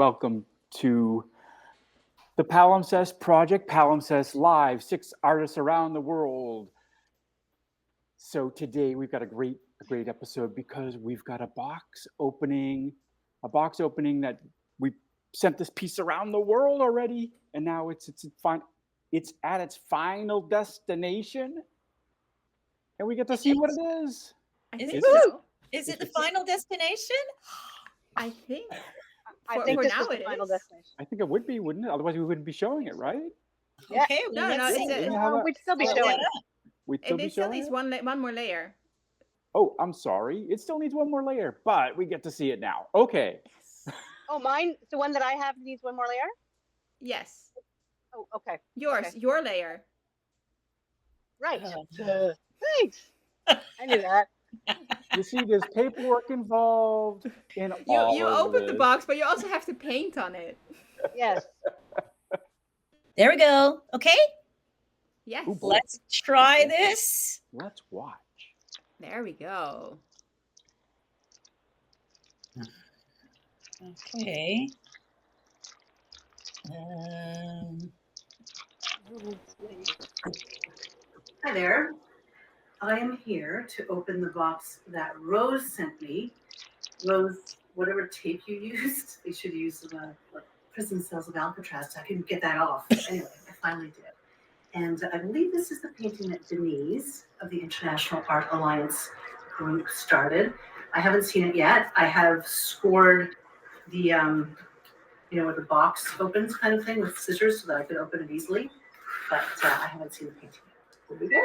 welcome to the Palimpsest Project, Palimpsest Live, 6 artists around the world. So today we've got a great episode because we've got a box opening that we sent this piece around the world already, and now it's at its final destination, and we get to see what it is. Is it the final destination? I think this now is the it final is. destination. I think it would be, wouldn't it? Otherwise, we wouldn't be showing it, right? Yeah. Okay, No, let's see. We'd still be Fill showing that it. up. We'd still It be still showing needs it? one more layer. Oh, I'm sorry. It still needs one more layer, but we get to see it now. Okay. Oh, mine, the one that I have needs one more layer? Yes. Oh, okay. Yours, Okay. your layer. Right. Thanks. I knew that. You see, there's paperwork involved in You all of open the this. box, but you also have to paint on it. Yes. There we go. Okay, Yes. Ooh, boy. let's try this. Let's watch. There we go. Okay. Hi there. I am here to open the box that Rose sent me. Rose, whatever tape you used, they should use like prison cells of Alcatraz. I couldn't get that off. Anyway, I finally did. And I believe this is the painting that Denise of the International Art Alliance group started. I haven't seen it yet. I have scored the, where the box opens kind of thing with scissors so that I could open it easily. But I haven't seen the painting yet. Here we go.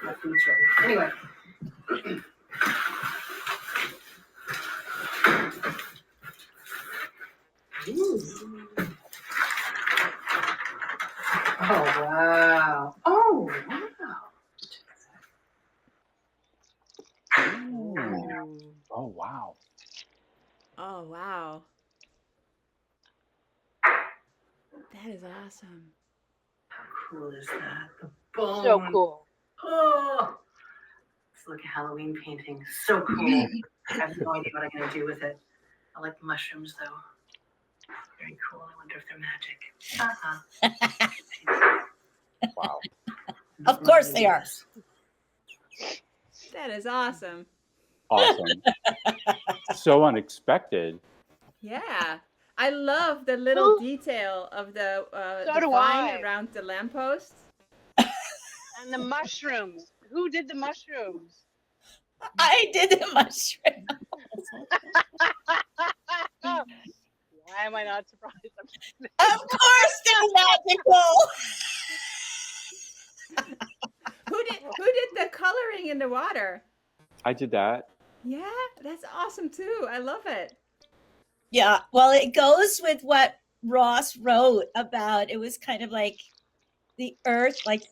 My food's ready. Anyway. Ooh. Oh, wow. Oh, wow. Oh, wow. Oh, wow. That is awesome. How cool is that? The bone. So cool. Oh, it's like a Halloween painting. So cool. I have no idea what I'm going to do with it. I like the mushrooms, though. Very cool. I wonder if they're magic. Wow. Of course they are. That is awesome. Awesome. So unexpected. Yeah. I love the little detail of the So do vine I. around the lamppost. And the mushrooms. Who did the mushrooms? I did the mushroom. Why am I not surprised? Of course they're magical. Who did the coloring in the water? I did that. Yeah, that's awesome too. I love it. Yeah, well, it goes with what Ross wrote about. It was kind of like the earth. Like,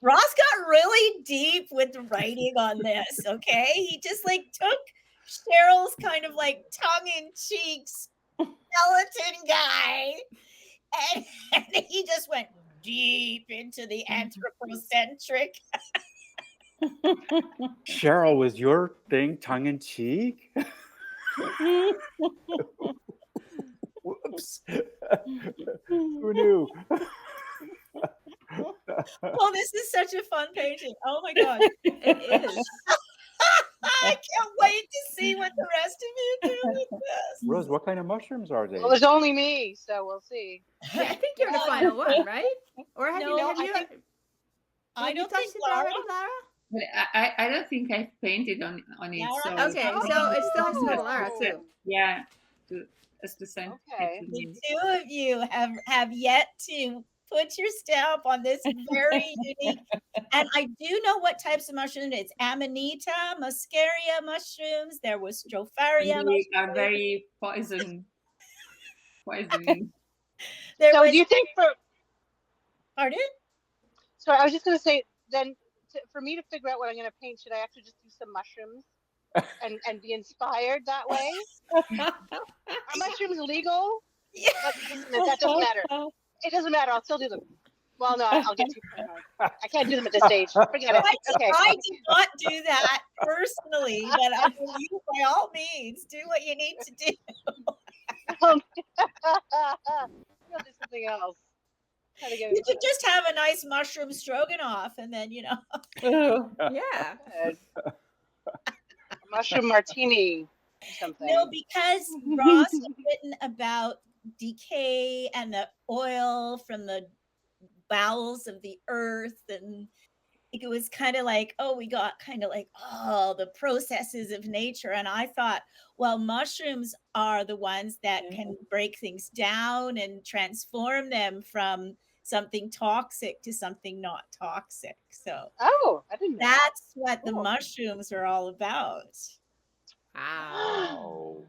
Ross got really deep with the writing on this. Okay, he just like took Cheryl's kind of like tongue-in-cheek skeleton guy, and he just went deep into the anthropocentric. Cheryl, was your thing tongue in cheek? Whoops. Who knew? Oh, this is such a fun painting. Oh my god. It is. I can't wait to see what the rest of you do with this. Rose, what kind of mushrooms are they? Well, there's only me, so we'll see. Yeah, I think you're the final one, right? Or have No, you? I don't touched think it Lara. already, Lara? But I don't think I've painted on it. Lara, So Okay, so it still has to go to Lara too. yeah, as the same. Okay. The two of you have yet to put your stamp on this very unique. And I do know what types of mushrooms. It's Amanita, Muscaria mushrooms. There was Stropharia. They are very poisoning. There So was, do you think pardon? Sorry, I was just going to say, then for me to figure out what I'm going to paint, should I actually just do some mushrooms and be inspired that way? Are mushrooms legal? Yeah. That doesn't matter. It doesn't matter. I'll still do them. Well, no, I'll get too paranoid. I can't do them at this stage. Forget it. Okay. I did not do that personally, but I believe by all means, do what you need to do. You'll do something else. Try to get You it could just have a nice mushroom stroganoff, and then Oh, Yeah. good. A mushroom martini or something. No, because Ross had written about decay and the oil from the bowels of the earth, and it was kind of like, oh, we got kind of like, oh, the processes of nature. And I thought, well, mushrooms are the ones that can break things down and transform them from something toxic to something not toxic. So Oh, I didn't know. that's what the Cool. mushrooms are all about. Wow. Oh.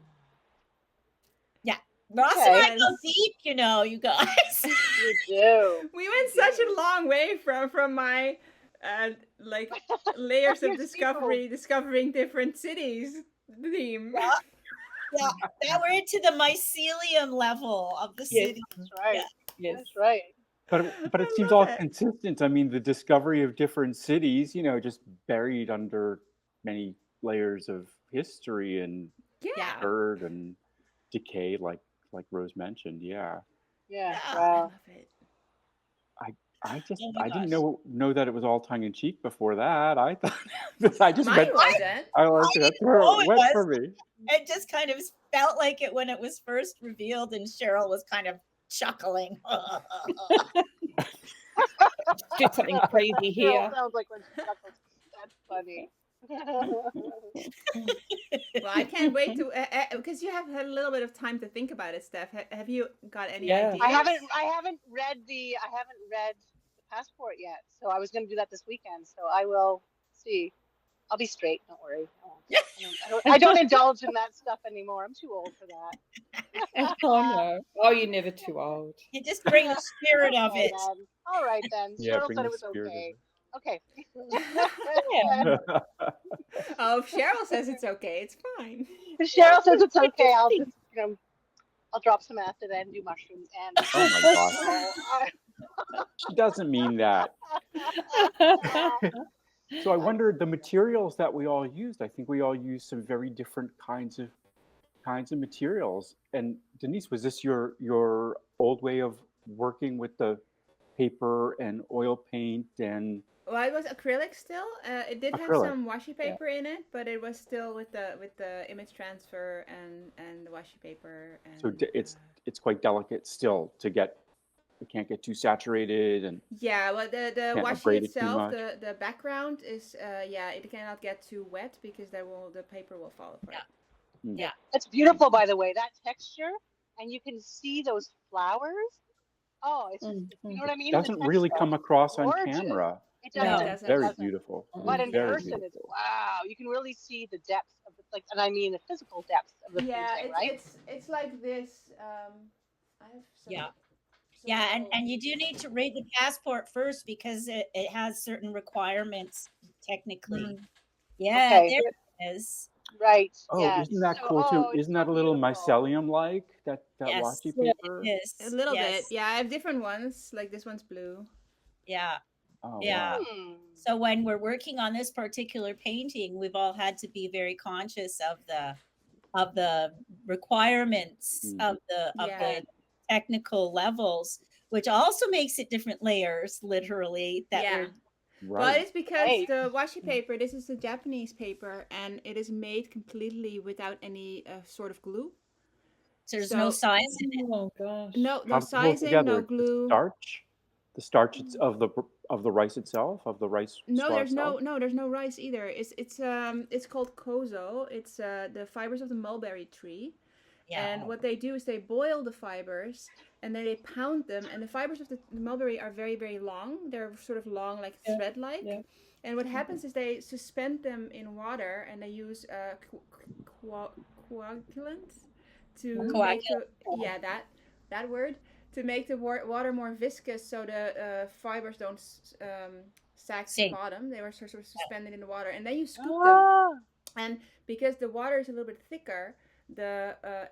Ross Okay. and I go deep, you guys. You do. We went such a long way from my like layers Your of discovering different cities theme. Yeah, now we're into the mycelium level of the Yes. city. That's right. yes. That's right. But it I seems love all it. consistent. I mean, the discovery of different cities, just buried under many layers of history and Yeah. dirt and decay, like Rose mentioned. Yeah. Yeah. Yeah. I Wow. love it. I just Oh my I didn't gosh. know that it was all tongue in cheek before that. I thought I just Mine went. wasn't. I was didn't that's where know it it went was. for me. It just kind of felt like it when it was first revealed, and Cheryl was kind of chuckling. Did something crazy Cheryl here. sounds like when she chuckles. That's funny. Well, I can't wait to because you have had a little bit of time to think about it, Steph. Have you got any Yeah. ideas? I haven't read the passport yet, so I was going to do that this weekend. So I will see. I'll be straight. Don't worry. I don't indulge in that stuff anymore. I'm too old for that. Oh no. Oh, you're never too old. You just bring the spirit of Okay, it. then. All right then. Yeah, Cheryl bring said the it was spirit of okay. it. Okay. Yeah. Oh, if Cheryl says it's okay, it's fine. If Cheryl says it's okay, I'll just I'll drop some acid and do mushrooms and. Oh my gosh. She doesn't mean that. So I wonder the materials that we all used. I think we all used some very different kinds of materials. And Denise, was this your old way of working with the paper and oil paint and Well, it was acrylic still. It did have Acrylic, some washi paper in it, but it was still with the image transfer and the washi paper. And, so it's quite delicate still to get. It can't get too saturated and yeah. Well, the can't washi abrade it too itself, much. the background is it cannot get too wet because the paper will fall apart. Yeah. It's beautiful, by the way. That texture, and you can see those flowers. Oh, it's just, you know what I mean? Doesn't The really texture come is across on gorgeous. camera. It No. doesn't. It It doesn't. Very doesn't. beautiful. But in Yeah. person, it's wow. You can really see the depth of the and I mean the physical depth of the painting, right? It's like this. I have some. Yeah. some Yeah, little- and you do need to read the passport first because it has certain requirements technically. Yeah, Okay. there it is. Right. Oh, yes. isn't that So- cool too? it's Isn't so that a little beautiful. mycelium-like that Yes. washi Yeah, paper? it is. a little Yes. bit. Yeah, I have different ones. Like this one's blue. Yeah. Oh, Yeah. wow. So when we're working on this particular painting, we've all had to be very conscious of the requirements of the technical levels, which also makes it different layers, literally. That Yeah. we're Well, Right. it's because Right. the washi paper, this is the Japanese paper, and it is made completely without any sort of glue. so there's no So- size in it. Oh gosh. No How does it hold sizing, together? no The glue. starch of the rice itself, of the rice No, straw there's itself? there's no rice either. It's called kozo. It's the fibers of the mulberry tree. Yeah. And what they do is they boil the fibers and then they pound them. And the fibers of the mulberry are very, very long. They're sort of long, like Yeah, thread-like. yeah. And what happens is they suspend them in water and they use coagulant to make that word to make the water more viscous, so the fibers don't sag to the Sink. bottom. They were sort of suspended in the water, and then you scoop them. Ah, And because the water is a little bit thicker,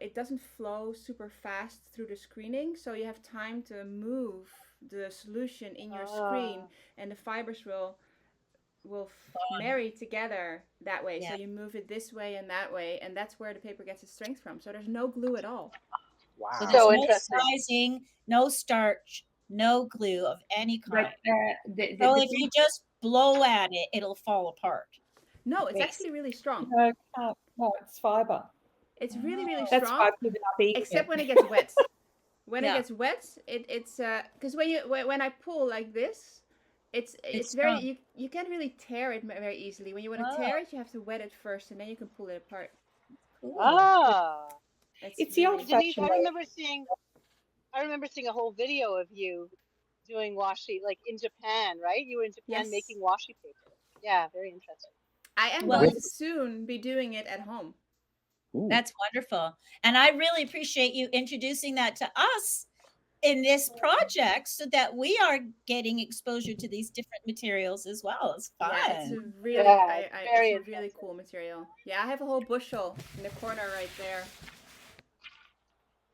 it doesn't flow super fast through the screening, so you have time to move the solution in your screen, and the fibers will marry together that way. Yeah. So you move it this way and that way, and that's where the paper gets its strength from. So there's no glue at all. Wow. So there's So no interesting. sizing, no starch, no glue of any kind. But So if you just blow at it, it'll fall apart. No, it's Yes. actually really strong. no, it's fiber. It's really, really That's strong, why I've given up eating except it. when it gets wet. When Yeah. it gets wet, it's because when I pull like this, it's strong. very you can't really tear it very easily. When you want to Oh. tear it, you have to wet it first, and then you can pull it apart. Cool. It's the really- old Denise, fashioned I way. remember seeing a whole video of you doing washi, like in Japan, right? You were in Japan Yes. making washi paper. Yeah, very interesting. I am Well, going to soon be doing it at home. Ooh. That's wonderful. And I really appreciate you introducing that to us in this project so that we are getting exposure to these different materials as well. It's fun. Yeah, it's a really, Yeah, it's very it's a really interesting. cool material. Yeah, I have a whole bushel in the corner right there.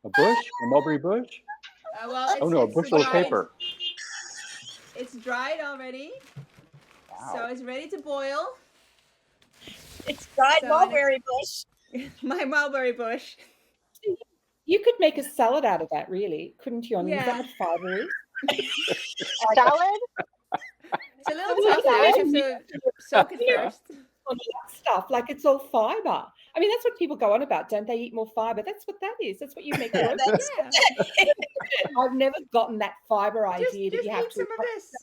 A bush? A mulberry bush? Well, it's, Oh no, a it's bushel of dried. paper. It's dried already, so Wow. it's ready to boil. It's dried So mulberry bush. My mulberry bush. You could make a salad out of that, really, couldn't you? I mean, is that Yeah. what fiber is? Salad? It's a little tough though. You have to soak it Yeah. first. All that stuff, like it's all fiber. I mean, that's what people go on about. Don't they eat more fiber? That's what that is. That's what you make. Yeah, groceries. Yeah. I've never gotten that fiber Just idea that you have eat to. some of this.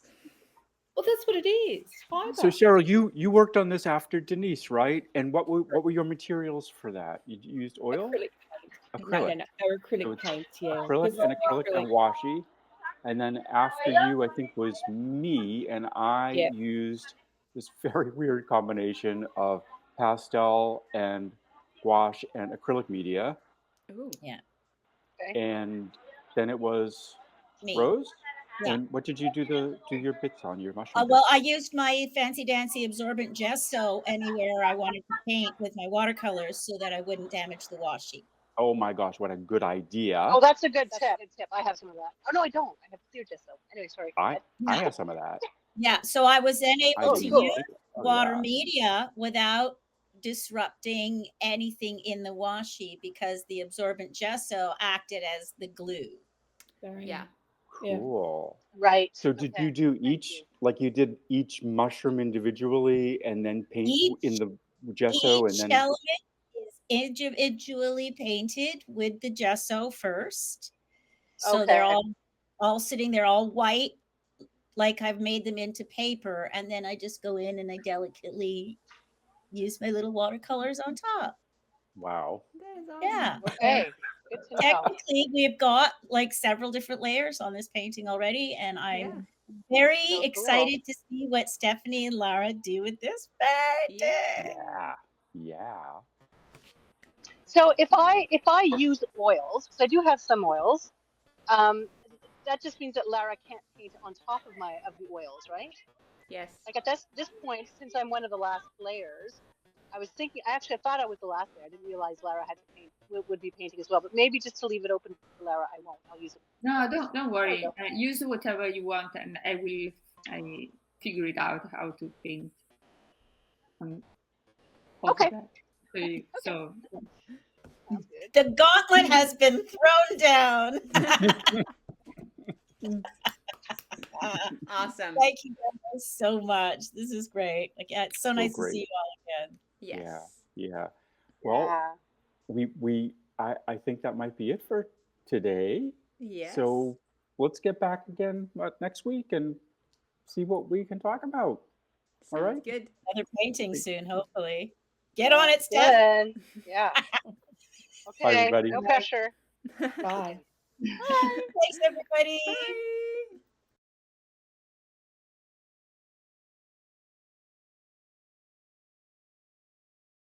Well, that's what it is. Fiber. So Cheryl, you worked on this after Denise, right? And what were your materials for that? You used oil, acrylic. acrylic, No, they're acrylic So it's paints. Yeah, acrylic Because and it's acrylic and washi. And then after you, I think was me, and I Yeah. used this very weird combination of pastel and gouache and acrylic media. Ooh. And then it was Me. Rose. Yeah. And what did you do your bits on your mushroom? Well, bits? I used my fancy dancy absorbent gesso anywhere I wanted to paint with my watercolors so that I wouldn't damage the washi. Oh my gosh, what a good idea! Oh, that's a good tip. I have some of that. Oh no, I don't. I have clear gesso. Anyway, sorry. go I ahead. have some of that. Yeah, so I was then I able to didn't cool. use think of water that. media without disrupting anything in the washi because the absorbent gesso acted as the glue. Very Yeah. Yeah. Cool. Right. So did Okay. you do Thank each, you. like you did each mushroom individually and then paint in Each- the gesso and Each then element is individually painted with the gesso first. So they're Okay. all sitting there all white, like I've made them into paper, and then I just go in and I delicately use my little watercolors on top. wow. That is awesome. Yeah. Okay. Good to know. Technically, we've got like several different layers on this painting already, and I'm very So cool. excited to see what Stephanie and Lara do with this painting. Yeah. Yeah. So if I use oils, because I do have some oils, that just means that Lara can't paint on top of the oils, right? Yes. Like at this point, since I'm one of the last layers, I was thinking. I thought I was the last layer. I didn't realize Lara had to paint would be painting as well. But maybe just to leave it open for Lara, I won't. I'll use it. No, don't worry. go. Use whatever you want, and I figure it out how to paint. Okay. So Sounds good. The gauntlet has been thrown down. Awesome. Thank you guys so much. This is great. Like, yeah, it's so nice to great. see you all again. Yes. Yeah. Well, Yeah. I think that might be it for today. Yes. So let's get back again next week and see what we can talk about. Sounds right. good. Another painting soon, hopefully. Get on it, Steph. Good. Yeah. Okay. everybody. No pressure. Bye. Thanks, everybody. Bye.